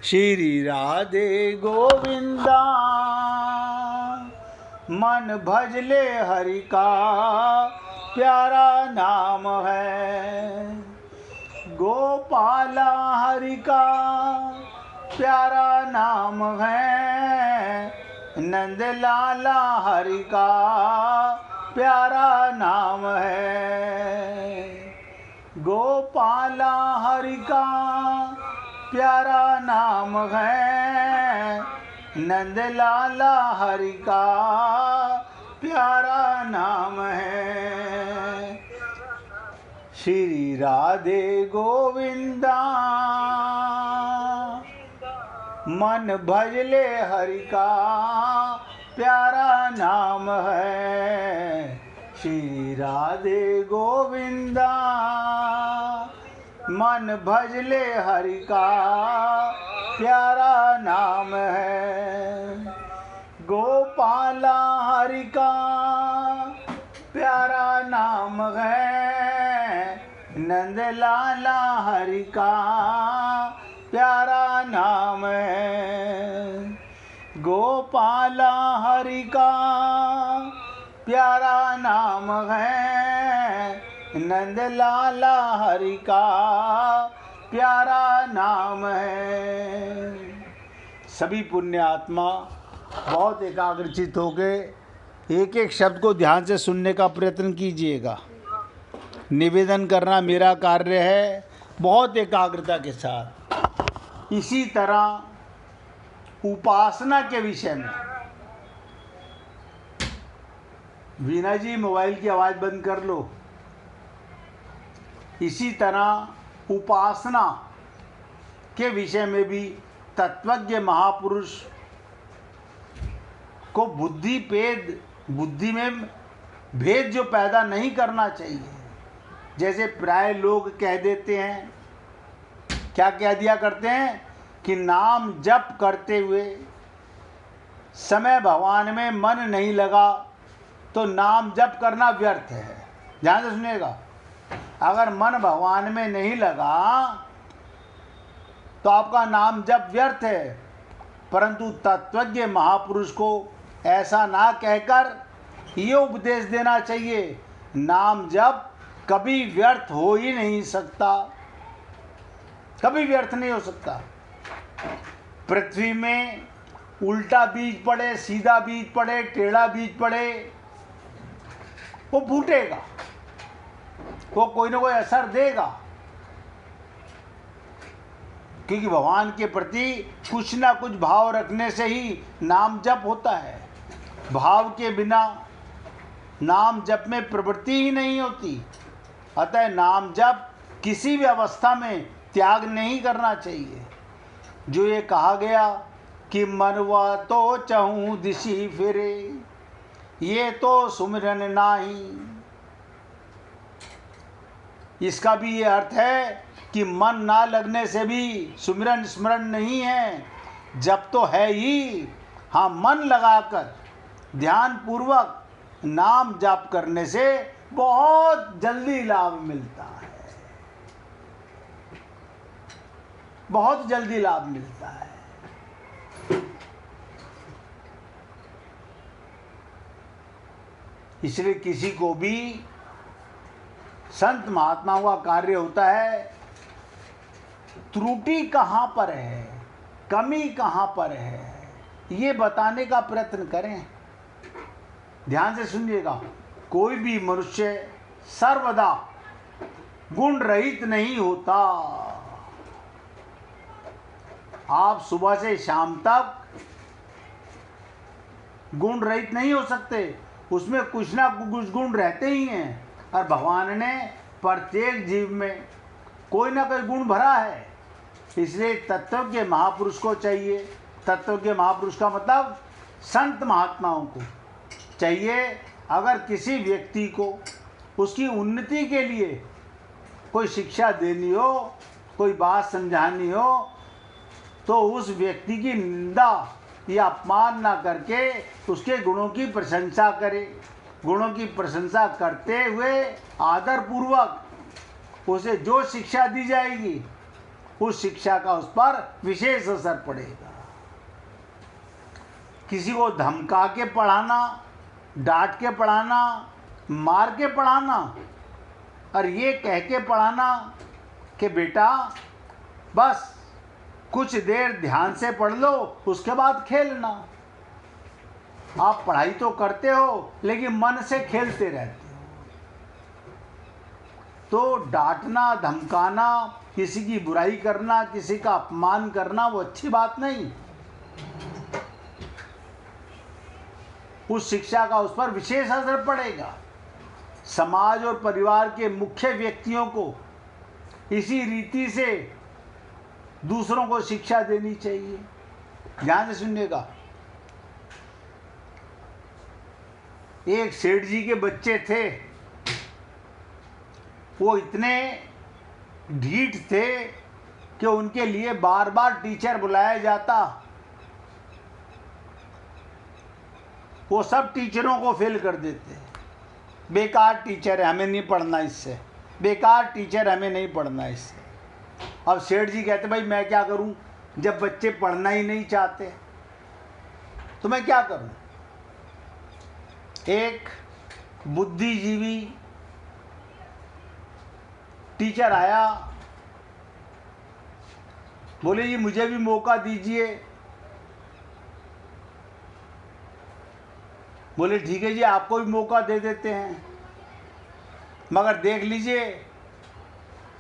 श्री राधे गोविंदा मन भजले हरि का प्यारा नाम है। गोपाला हरि का प्यारा नाम है। नंद लाला हरि का प्यारा नाम है। गोपाला हरि का प्यारा नाम है। नंद लाला हरि का प्यारा नाम है। श्री राधे गोविंदा मन भजले हरि का प्यारा नाम है। श्री राधे गोविंदा मन भजले हरि का प्यारा नाम है। गोपाला हरि का प्यारा नाम है। नंद लाला हरि का प्यारा नाम है। गोपाला हरि का प्यारा नाम है। नंद लाला हरि का प्यारा नाम है। सभी पुण्य आत्मा बहुत एकाग्रचित होके एक एक शब्द को ध्यान से सुनने का प्रयत्न कीजिएगा। निवेदन करना मेरा कार्य है, बहुत एकाग्रता के साथ। इसी तरह उपासना के विषय में, वीना जी मोबाइल की आवाज़ बंद कर लो। इसी तरह उपासना के विषय में भी तत्वज्ञ महापुरुष को बुद्धि में भेद जो पैदा नहीं करना चाहिए। जैसे प्राय लोग कह देते हैं, क्या कह दिया करते हैं कि नाम जप करते हुए समय भगवान में मन नहीं लगा तो नाम जप करना व्यर्थ है। ध्यान से सुनिएगा, अगर मन भगवान में नहीं लगा तो आपका नाम जप व्यर्थ है। परंतु तत्वज्ञ महापुरुष को ऐसा ना कहकर ये उपदेश देना चाहिए, नाम जप कभी व्यर्थ हो ही नहीं सकता, कभी व्यर्थ नहीं हो सकता। पृथ्वी में उल्टा बीज पड़े, सीधा बीज पड़े, टेढ़ा बीज पड़े, वो फूटेगा, वो कोई ना कोई असर देगा, क्योंकि भगवान के प्रति कुछ ना कुछ भाव रखने से ही नाम जप होता है। भाव के बिना नाम जप में प्रवृत्ति ही नहीं होती। अतः नाम जप किसी भी अवस्था में त्याग नहीं करना चाहिए। जो ये कहा गया कि मनवा तो चहूँ दिशि फिरे, ये तो सुमिरन नाही, इसका भी ये अर्थ है कि मन ना लगने से भी सुमिरन स्मरण नहीं है, जब तो है ही। हाँ, मन लगाकर ध्यान पूर्वक नाम जाप करने से बहुत जल्दी लाभ मिलता है, बहुत जल्दी लाभ मिलता है। इसलिए किसी को भी संत महात्माओं का कार्य होता है, त्रुटि कहाँ पर है, कमी कहाँ पर है, ये बताने का प्रयत्न करें। ध्यान से सुनिएगा, कोई भी मनुष्य सर्वदा गुण रहित नहीं होता। आप सुबह से शाम तक गुण रहित नहीं हो सकते, उसमें कुछ ना कुछ गुण रहते ही हैं। और भगवान ने प्रत्येक जीव में कोई ना कोई गुण भरा है। इसलिए तत्व के महापुरुष को चाहिए, तत्व के महापुरुष का मतलब संत महात्माओं को चाहिए। अगर किसी व्यक्ति को उसकी उन्नति के लिए कोई शिक्षा देनी हो, कोई बात समझानी हो, तो उस व्यक्ति की निंदा या अपमान ना करके उसके गुणों की प्रशंसा करे। गुणों की प्रशंसा करते हुए आदर पूर्वक उसे जो शिक्षा दी जाएगी उस शिक्षा का उस पर विशेष असर पड़ेगा। किसी को धमका के पढ़ाना, डांट के पढ़ाना, मार के पढ़ाना और ये कह के पढ़ाना कि बेटा बस कुछ देर ध्यान से पढ़ लो, उसके बाद खेलना। आप पढ़ाई तो करते हो लेकिन मन से खेलते रहते हो। तो डांटना, धमकाना, किसी की बुराई करना, किसी का अपमान करना वो अच्छी बात नहीं। उस शिक्षा का उस पर विशेष असर पड़ेगा। समाज और परिवार के मुख्य व्यक्तियों को इसी रीति से दूसरों को शिक्षा देनी चाहिए। ध्यान से सुनिएगा। एक सेठ जी के बच्चे थे, वो इतने ढीठ थे कि उनके लिए बार बार टीचर बुलाया जाता। वो सब टीचरों को फेल कर देते। बेकार टीचर है, हमें नहीं पढ़ना इससे, बेकार टीचर, हमें नहीं पढ़ना इससे। अब सेठ जी कहते भाई मैं क्या करूं, जब बच्चे पढ़ना ही नहीं चाहते तो मैं क्या करूं। एक बुद्धिजीवी टीचर आया, बोले जी मुझे भी मौका दीजिए। बोले ठीक है जी, आपको भी मौका दे देते हैं, मगर देख लीजिए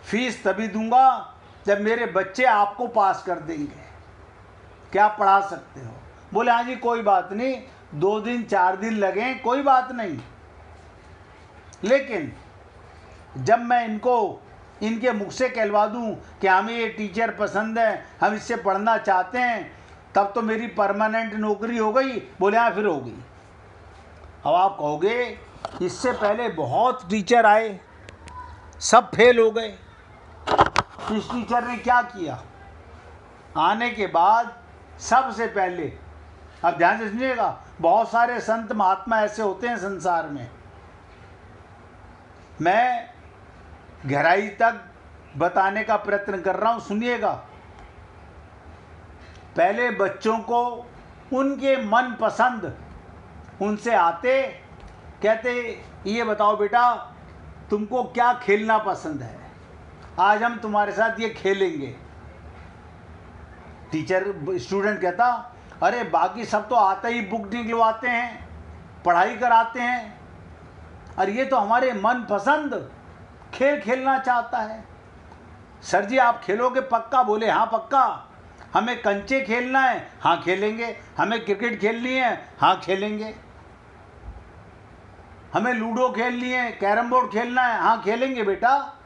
फीस तभी दूंगा जब मेरे बच्चे आपको पास कर देंगे। क्या पढ़ा सकते हो? बोले हाँ जी कोई बात नहीं, 2 दिन 4 दिन लगे कोई बात नहीं, लेकिन जब मैं इनको इनके मुख से कहलवा दूं कि हमें ये टीचर पसंद है, हम इससे पढ़ना चाहते हैं, तब तो मेरी परमानेंट नौकरी हो गई। बोले हाँ फिर होगी। अब आप कहोगे इससे पहले बहुत टीचर आए, सब फेल हो गए, इस टीचर ने क्या किया? आने के बाद सबसे पहले, अब ध्यान से सुनिएगा, बहुत सारे संत महात्मा ऐसे होते हैं संसार में, मैं गहराई तक बताने का प्रयत्न कर रहा हूं, सुनिएगा। पहले बच्चों को उनके मन पसंद, उनसे आते, कहते ये बताओ बेटा तुमको क्या खेलना पसंद है, आज हम तुम्हारे साथ ये खेलेंगे। टीचर स्टूडेंट कहता अरे बाकी सब तो आता ही बुक निकलवाते हैं, पढ़ाई कराते हैं, और ये तो हमारे मन पसंद खेल खेलना चाहता है। सर जी आप खेलोगे पक्का? बोले हाँ पक्का। हमें कंचे खेलना है, हाँ खेलेंगे। हमें क्रिकेट खेलनी है, हाँ खेलेंगे। हमें लूडो खेलनी है, कैरम बोर्ड खेलना है, हाँ खेलेंगे बेटा।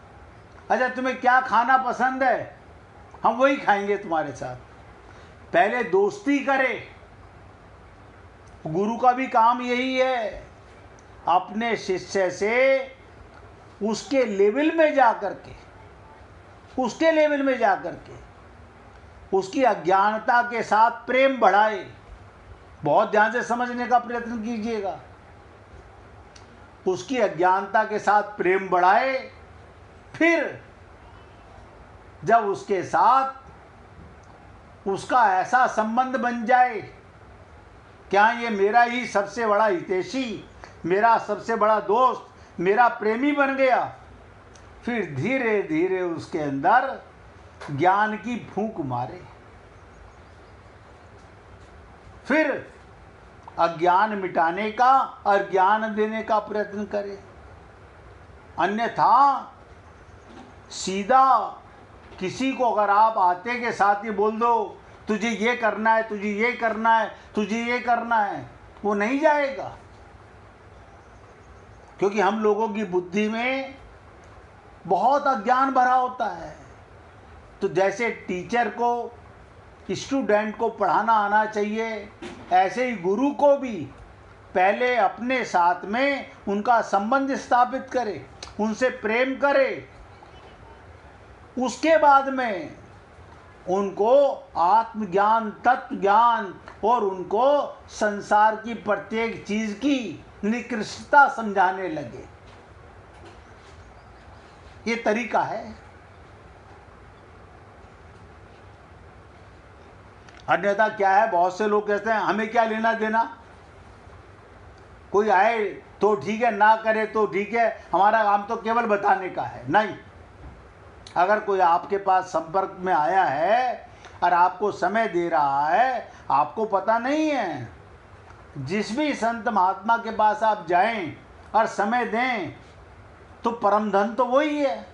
अच्छा तुम्हें क्या खाना पसंद है, हम वही खाएंगे तुम्हारे साथ। पहले दोस्ती करे। गुरु का भी काम यही है, अपने शिष्य से उसके लेवल में जा करके, उसके लेवल में जा करके उसकी अज्ञानता के साथ प्रेम बढ़ाए। बहुत ध्यान से समझने का प्रयत्न कीजिएगा। उसकी अज्ञानता के साथ प्रेम बढ़ाए, फिर जब उसके साथ उसका ऐसा संबंध बन जाए, क्या ये मेरा ही सबसे बड़ा हितैषी, मेरा सबसे बड़ा दोस्त, मेरा प्रेमी बन गया, फिर धीरे धीरे उसके अंदर ज्ञान की फूंक मारे, फिर अज्ञान मिटाने का और ज्ञान देने का प्रयत्न करे। अन्यथा सीधा किसी को अगर आप आते के साथ ही बोल दो तुझे ये करना है, तुझे ये करना है, तुझे ये करना है, वो नहीं जाएगा। क्योंकि हम लोगों की बुद्धि में बहुत अज्ञान भरा होता है। तो जैसे टीचर को स्टूडेंट को पढ़ाना आना चाहिए, ऐसे ही गुरु को भी पहले अपने साथ में उनका संबंध स्थापित करे, उनसे प्रेम करे, उसके बाद में उनको आत्मज्ञान, तत्व ज्ञान और उनको संसार की प्रत्येक चीज की निकृष्टता समझाने लगे। ये तरीका है। अन्यथा क्या है, बहुत से लोग कहते हैं हमें क्या लेना देना, कोई आए तो ठीक है, ना करे तो ठीक है, हमारा काम तो केवल बताने का है। नहीं, अगर कोई आपके पास संपर्क में आया है और आपको समय दे रहा है, आपको पता नहीं है, जिस भी संत महात्मा के पास आप जाएं और समय दें तो परम धन तो वही है,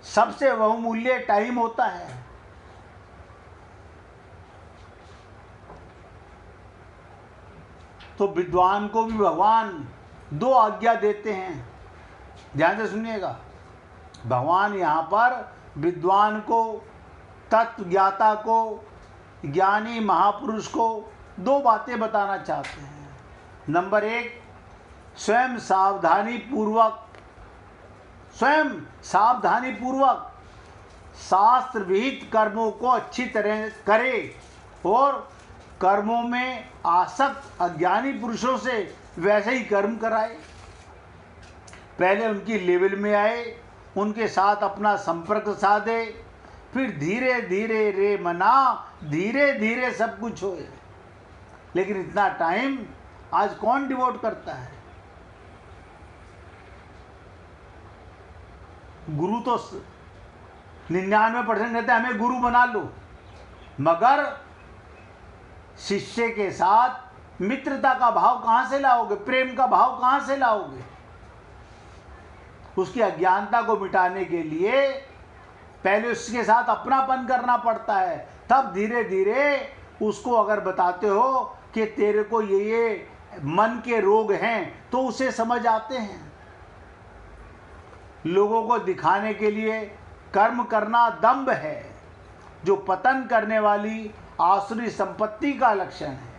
सबसे बहुमूल्य टाइम होता है। तो विद्वान को भी भगवान 2 आज्ञा देते हैं, ध्यान से सुनिएगा। भगवान यहाँ पर विद्वान को, तत्व ज्ञाता को, ज्ञानी महापुरुष को 2 बातें बताना चाहते हैं। नंबर 1, स्वयं सावधानी पूर्वक शास्त्र विहित कर्मों को अच्छी तरह करे और कर्मों में आसक्त अज्ञानी पुरुषों से वैसे ही कर्म कराए। पहले उनकी लेवल में आए, उनके साथ अपना संपर्क साधे, फिर धीरे धीरे रे मना, धीरे धीरे सब कुछ होए। लेकिन इतना टाइम आज कौन डिवोट करता है? गुरु तो 99% कहते हैं हमें गुरु बना लो, मगर शिष्य के साथ मित्रता का भाव कहाँ से लाओगे, प्रेम का भाव कहाँ से लाओगे? उसकी अज्ञानता को मिटाने के लिए पहले उसके साथ अपनापन करना पड़ता है, तब धीरे धीरे उसको अगर बताते हो कि तेरे को ये मन के रोग हैं तो उसे समझ आते हैं। लोगों को दिखाने के लिए कर्म करना दंभ है, जो पतन करने वाली आसुरी संपत्ति का लक्षण है।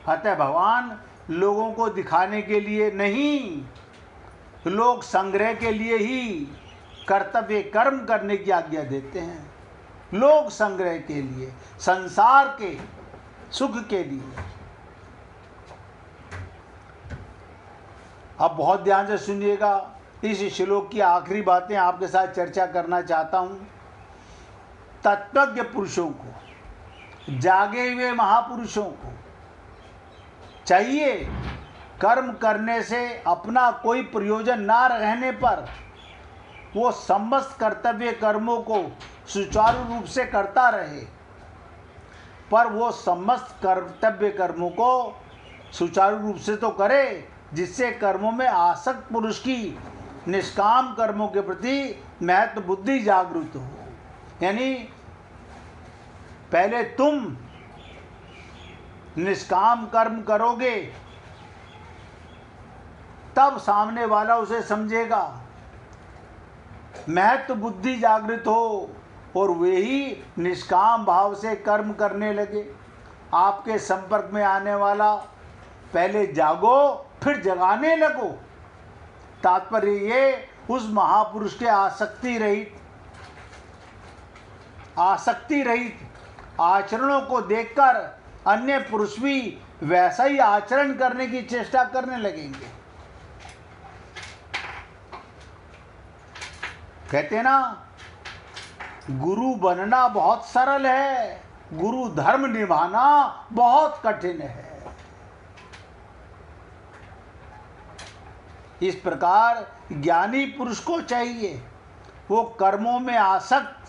अतः भगवान लोगों को दिखाने के लिए नहीं, लोक संग्रह के लिए ही कर्तव्य कर्म करने की आज्ञा देते हैं। लोक संग्रह के लिए, संसार के सुख के लिए। अब बहुत ध्यान से सुनिएगा, इस श्लोक की आखिरी बातें आपके साथ चर्चा करना चाहता हूं। तत्वज्ञ पुरुषों को, जागे हुए महापुरुषों को चाहिए कर्म करने से अपना कोई प्रयोजन ना रहने पर वो समस्त कर्तव्य कर्मों को सुचारू रूप से करता रहे, पर वो समस्त कर्तव्य कर्मों को सुचारू रूप से तो करे जिससे कर्मों में आसक्त पुरुष की निष्काम कर्मों के प्रति महत्व बुद्धि जागृत हो। यानी पहले तुम निष्काम कर्म करोगे तब सामने वाला उसे समझेगा, महत्व बुद्धि जागृत हो और वे ही निष्काम भाव से कर्म करने लगे। आपके संपर्क में आने वाला पहले जागो फिर जगाने लगो। तात्पर्य ये, उस महापुरुष के आसक्ति रहित आचरणों को देखकर अन्य पुरुष भी वैसा ही आचरण करने की चेष्टा करने लगेंगे। कहते हैं ना, गुरु बनना बहुत सरल है, गुरु धर्म निभाना बहुत कठिन है। इस प्रकार ज्ञानी पुरुष को चाहिए वो कर्मों में आसक्त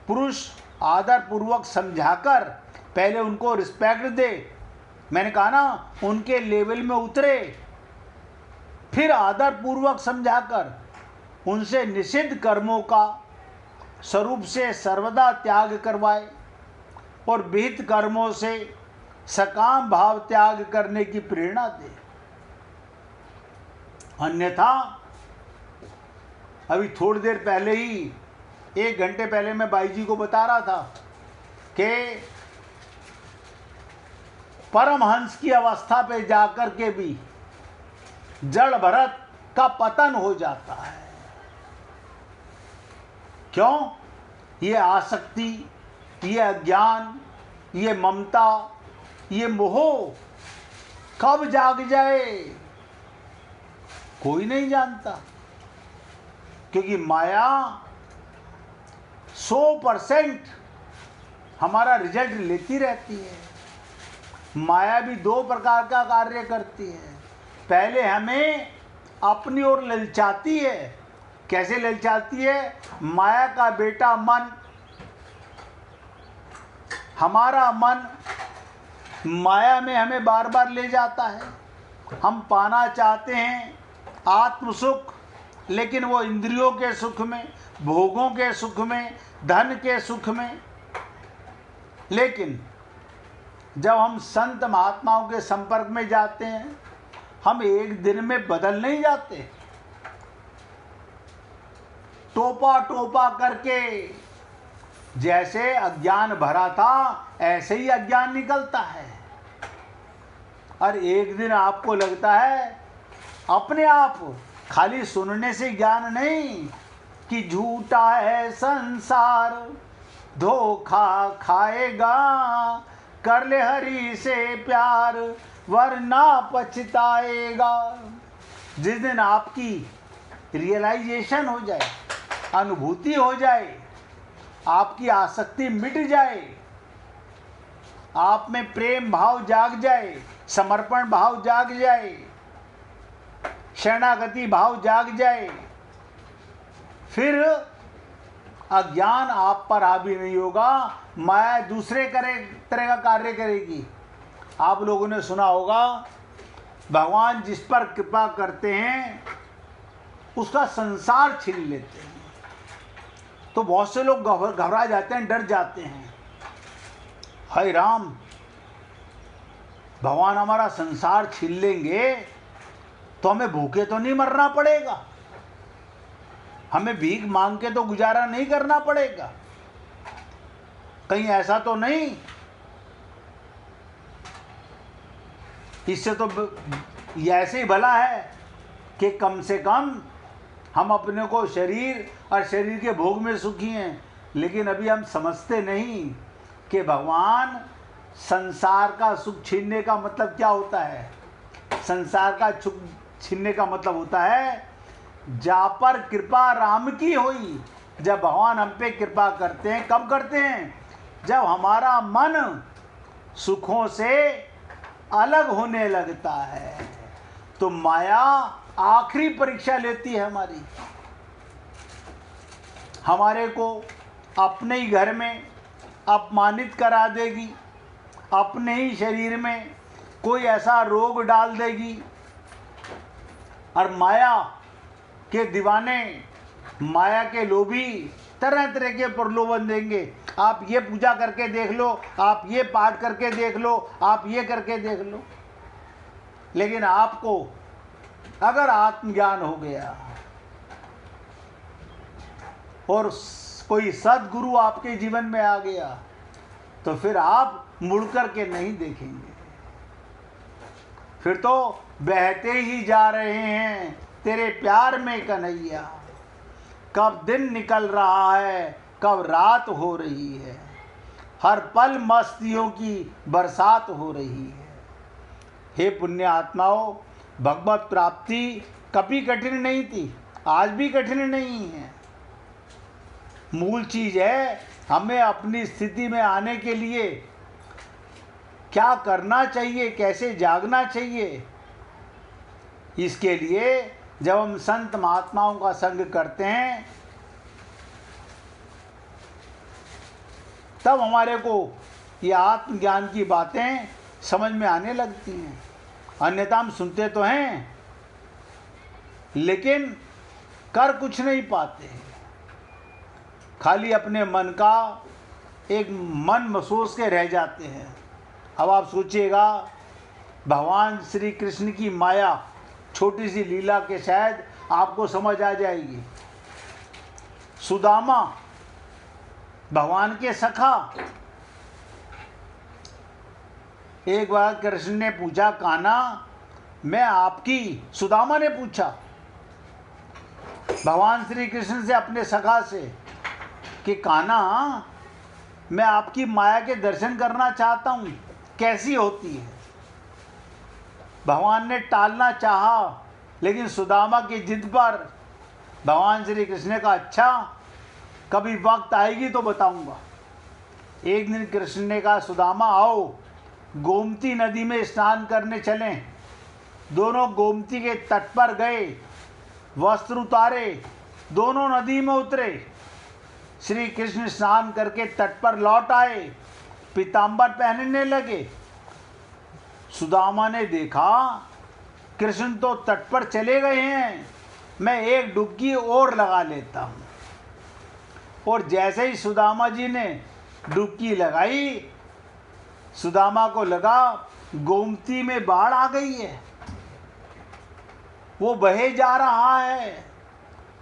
पुरुष आदर पूर्वक समझाकर पहले उनको रिस्पेक्ट दे। मैंने कहा ना, उनके लेवल में उतरे, फिर आदर पूर्वक समझाकर उनसे निषिद्ध कर्मों का स्वरूप से सर्वदा त्याग करवाए और विहित कर्मों से सकाम भाव त्याग करने की प्रेरणा दे। अन्यथा अभी थोड़ी देर पहले ही, 1 घंटे पहले मैं बाई जी को बता रहा था कि परमहंस की अवस्था पे जाकर के भी जड़ भरत का पतन हो जाता है। क्यों? ये आसक्ति, ये अज्ञान, ये ममता, ये मोह कब जाग जाए कोई नहीं जानता, क्योंकि माया 100% हमारा रिजल्ट लेती रहती है। माया भी दो प्रकार का कार्य करती है। पहले हमें अपनी ओर ललचाती है। कैसे ललचाती है? माया का बेटा मन, हमारा मन माया में हमें बार बार ले जाता है। हम पाना चाहते हैं आत्म सुख, लेकिन वो इंद्रियों के सुख में, भोगों के सुख में, धन के सुख में। लेकिन जब हम संत महात्माओं के संपर्क में जाते हैं, हम एक दिन में बदल नहीं जाते। टोपा टोपा करके जैसे अज्ञान भरा था, ऐसे ही अज्ञान निकलता है। और एक दिन आपको लगता है अपने आप, खाली सुनने से ज्ञान नहीं, कि झूठा है संसार, धोखा खाएगा, कर ले हरि से प्यार, वरना पछताएगा। जिस दिन आपकी रियलाइजेशन हो जाए, अनुभूति हो जाए, आपकी आसक्ति मिट जाए, आप में प्रेम भाव जाग जाए, समर्पण भाव जाग जाए, शरणागति भाव जाग जाए, फिर अज्ञान आप पर हावी नहीं होगा। माया दूसरे तरह का कार्य करेगी। आप लोगों ने सुना होगा, भगवान जिस पर कृपा करते हैं उसका संसार छीन लेते हैं। तो बहुत से लोग घबरा जाते हैं, डर जाते हैं। हाय राम, भगवान हमारा संसार छीन लेंगे तो हमें भूखे तो नहीं मरना पड़ेगा, हमें भीख मांग के तो गुजारा नहीं करना पड़ेगा, कहीं ऐसा तो नहीं? इससे तो ऐसे ही भला है कि कम से कम हम अपने को शरीर और शरीर के भोग में सुखी हैं। लेकिन अभी हम समझते नहीं कि भगवान संसार का सुख छीनने का मतलब क्या होता है। संसार का सुख छीनने का मतलब होता है, जा पर कृपा राम की हुई। जब भगवान हम पे कृपा करते हैं, कब करते हैं? जब हमारा मन सुखों से अलग होने लगता है। तो माया आखिरी परीक्षा लेती है हमारी, हमारे को अपने ही घर में अपमानित करा देगी, अपने ही शरीर में कोई ऐसा रोग डाल देगी। और माया के दीवाने, माया के लोभी तरह तरह के प्रलोभन देंगे। आप ये पूजा करके देख लो, आप ये पाठ करके देख लो, आप ये करके देख लो। लेकिन आपको अगर आत्मज्ञान हो गया और कोई सद्गुरु आपके जीवन में आ गया, तो फिर आप मुड़ कर के नहीं देखेंगे। फिर तो बहते ही जा रहे हैं तेरे प्यार में कन्हैया। कब दिन निकल रहा है, कब रात हो रही है, हर पल मस्तियों की बरसात हो रही है। हे पुण्य आत्माओं, भगवत प्राप्ति कभी कठिन नहीं थी, आज भी कठिन नहीं है। मूल चीज है हमें अपनी स्थिति में आने के लिए क्या करना चाहिए, कैसे जागना चाहिए। इसके लिए जब हम संत महात्माओं का संग करते हैं, तब हमारे को ये आत्मज्ञान की बातें समझ में आने लगती हैं। अन्यथा हम सुनते तो हैं लेकिन कर कुछ नहीं पाते, खाली अपने मन का एक मन महसूस के रह जाते हैं। अब आप सोचिएगा, भगवान श्री कृष्ण की माया छोटी सी लीला के शायद आपको समझ आ जाएगी। सुदामा भगवान के सखा, एक बार कृष्ण ने पूछा, कान्हा मैं आपकी, सुदामा ने पूछा भगवान श्री कृष्ण से, अपने सखा से, कि कान्हा मैं आपकी माया के दर्शन करना चाहता हूँ, कैसी होती है। भगवान ने टालना चाहा, लेकिन सुदामा की जिद पर भगवान श्री कृष्ण ने कहा, अच्छा कभी वक्त आएगी तो बताऊंगा। एक दिन कृष्ण ने कहा, सुदामा आओ गोमती नदी में स्नान करने चलें। दोनों गोमती के तट पर गए, वस्त्र उतारे, दोनों नदी में उतरे। श्री कृष्ण स्नान करके तट पर लौट आए, पीताम्बर पहनने लगे। सुदामा ने देखा कृष्ण तो तट पर चले गए हैं, मैं एक डुबकी और लगा लेता हूँ। और जैसे ही सुदामा जी ने डुबकी लगाई, सुदामा को लगा गोमती में बाढ़ आ गई है, वो बहे जा रहा है।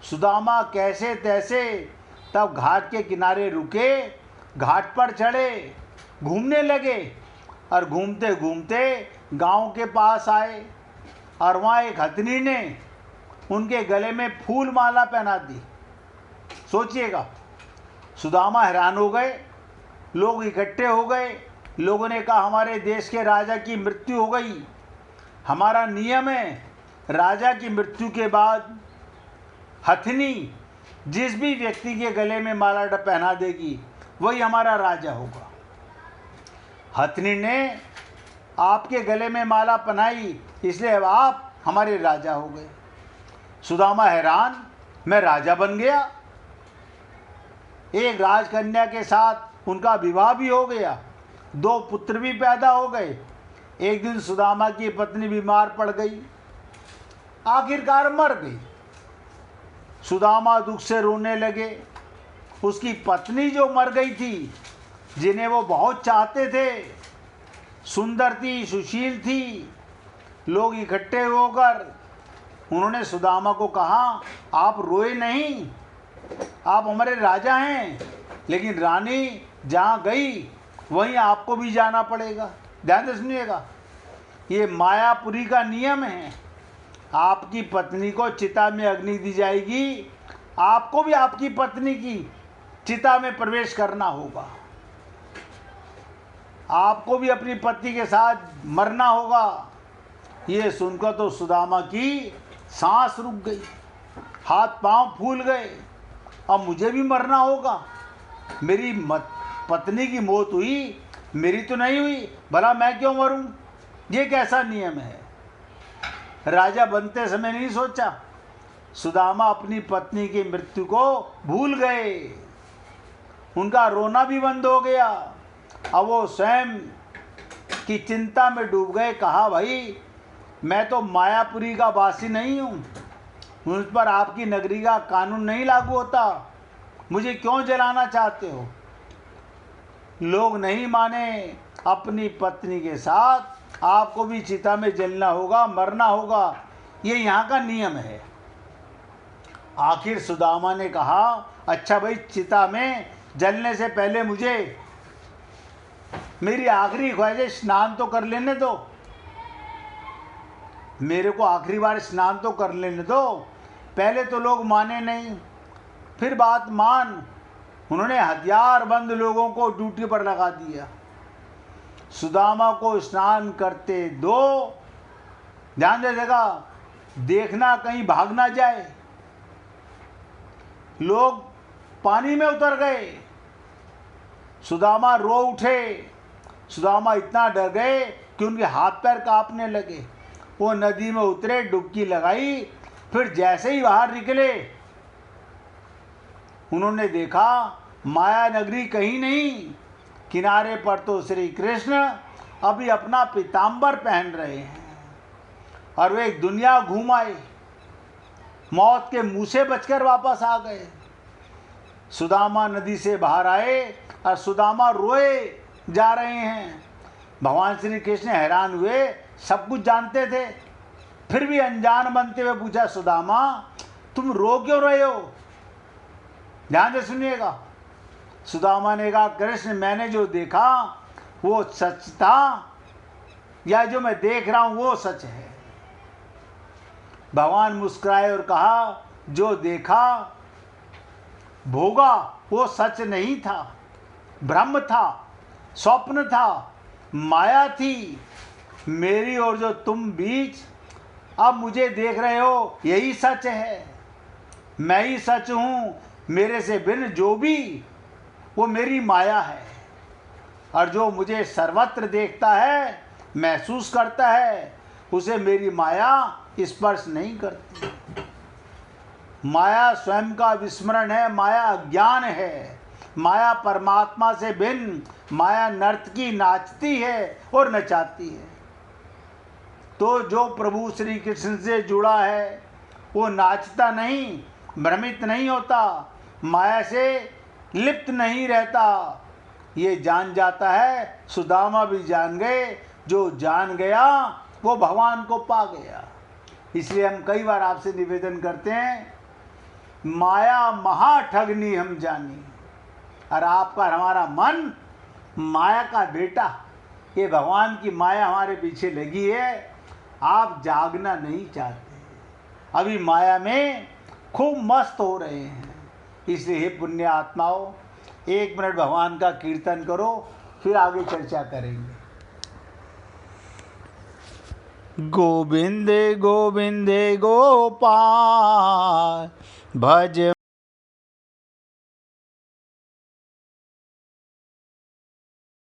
सुदामा कैसे तैसे तब घाट के किनारे रुके, घाट पर चढ़े, घूमने लगे और घूमते घूमते गांव के पास आए और वहाँ एक हथनी ने उनके गले में फूल माला पहना दी। सोचिएगा, सुदामा हैरान हो गए, लोग इकट्ठे हो गए। लोगों ने कहा, हमारे देश के राजा की मृत्यु हो गई। हमारा नियम है राजा की मृत्यु के बाद हथनी जिस भी व्यक्ति के गले में माला पहना देगी वही हमारा राजा होगा। हथनी ने आपके गले में माला पहनाई, इसलिए अब आप हमारे राजा हो गए। सुदामा हैरान, मैं राजा बन गया। एक राजकन्या के साथ उनका विवाह भी हो गया, 2 पुत्र भी पैदा हो गए। एक दिन सुदामा की पत्नी बीमार पड़ गई, आखिरकार मर गई। सुदामा दुख से रोने लगे। उसकी पत्नी जो मर गई थी, जिन्हें वो बहुत चाहते थे, सुंदर थी, सुशील थी। लोग इकट्ठे होकर उन्होंने सुदामा को कहा, आप रोए नहीं, आप हमारे राजा हैं, लेकिन रानी जहाँ गई वहीं आपको भी जाना पड़ेगा। ध्यान से सुनिएगा, ये मायापुरी का नियम है। आपकी पत्नी को चिता में अग्नि दी जाएगी, आपको भी आपकी पत्नी की चिता में प्रवेश करना होगा। आपको भी अपनी पत्नी के साथ मरना होगा। ये सुनकर तो सुदामा की सांस रुक गई, हाथ पांव फूल गए। अब मुझे भी मरना होगा। मेरी पत्नी की मौत हुई, मेरी तो नहीं हुई, भला मैं क्यों मरूं? ये कैसा नियम है? राजा बनते समय नहीं सोचा। सुदामा अपनी पत्नी की मृत्यु को भूल गए, उनका रोना भी बंद हो गया। अब वो स्वयं की चिंता में डूब गए। कहा, भाई मैं तो मायापुरी का वासी नहीं हूँ, मुझ पर आपकी नगरी का कानून नहीं लागू होता, मुझे क्यों जलाना चाहते हो? लोग नहीं माने। अपनी पत्नी के साथ आपको भी चिता में जलना होगा, मरना होगा, ये यहाँ का नियम है। आखिर सुदामा ने कहा, अच्छा भाई, चिता में जलने से पहले मुझे मेरी आखिरी ख्वाहिश स्नान तो कर लेने दो, मेरे को आखिरी बार स्नान तो कर लेने दो। पहले तो लोग माने नहीं, फिर बात मान। उन्होंने हथियारबंद लोगों को ड्यूटी पर लगा दिया। सुदामा को स्नान करते दो, ध्यान दे देगा, देखना कहीं भाग ना जाए। लोग पानी में उतर गए। सुदामा रो उठे। सुदामा इतना डर गए कि उनके हाथ पैर कांपने लगे। वो नदी में उतरे, डुबकी लगाई, फिर जैसे ही बाहर निकले उन्होंने देखा माया नगरी कहीं नहीं, किनारे पर तो श्री कृष्ण अभी अपना पीताम्बर पहन रहे हैं और वे एक दुनिया घूम आए, मौत के मुंह से बचकर वापस आ गए। सुदामा नदी से बाहर आए और सुदामा रोए जा रहे हैं। भगवान श्री कृष्ण हैरान हुए, सब कुछ जानते थे, फिर भी अनजान बनते हुए पूछा, सुदामा तुम रो क्यों रहे हो? ध्यान से सुनिएगा। सुदामा ने कहा, कृष्ण मैंने जो देखा वो सच था या जो मैं देख रहा हूं वो सच है? भगवान मुस्कुराए और कहा, जो देखा भोगा वो सच नहीं था, भ्रम था, स्वप्न था, माया थी। मेरी और जो तुम बीच अब मुझे देख रहे हो यही सच है। मैं ही सच हूँ, मेरे से भिन्न जो भी वो मेरी माया है। और जो मुझे सर्वत्र देखता है, महसूस करता है, उसे मेरी माया स्पर्श नहीं करती। माया स्वयं का विस्मरण है, माया अज्ञान है। माया परमात्मा से भिन्न, माया नर्तकी नाचती है और नचाती है। तो जो प्रभु श्री कृष्ण से जुड़ा है वो नाचता नहीं, भ्रमित नहीं होता, माया से लिप्त नहीं रहता। ये जान जाता है, सुदामा भी जान गए, जो जान गया वो भगवान को पा गया। इसलिए हम कई बार आपसे निवेदन करते हैं, माया महाठगनी हम जानी। और आपका हमारा मन माया का बेटा, ये भगवान की माया हमारे पीछे लगी है। आप जागना नहीं चाहते, अभी माया में खूब मस्त हो रहे हैं। इसलिए हे पुण्य आत्माओं, 1 मिनट भगवान का कीर्तन करो, फिर आगे चर्चा करेंगे। गोविंदे गोविंदे गोपाल भज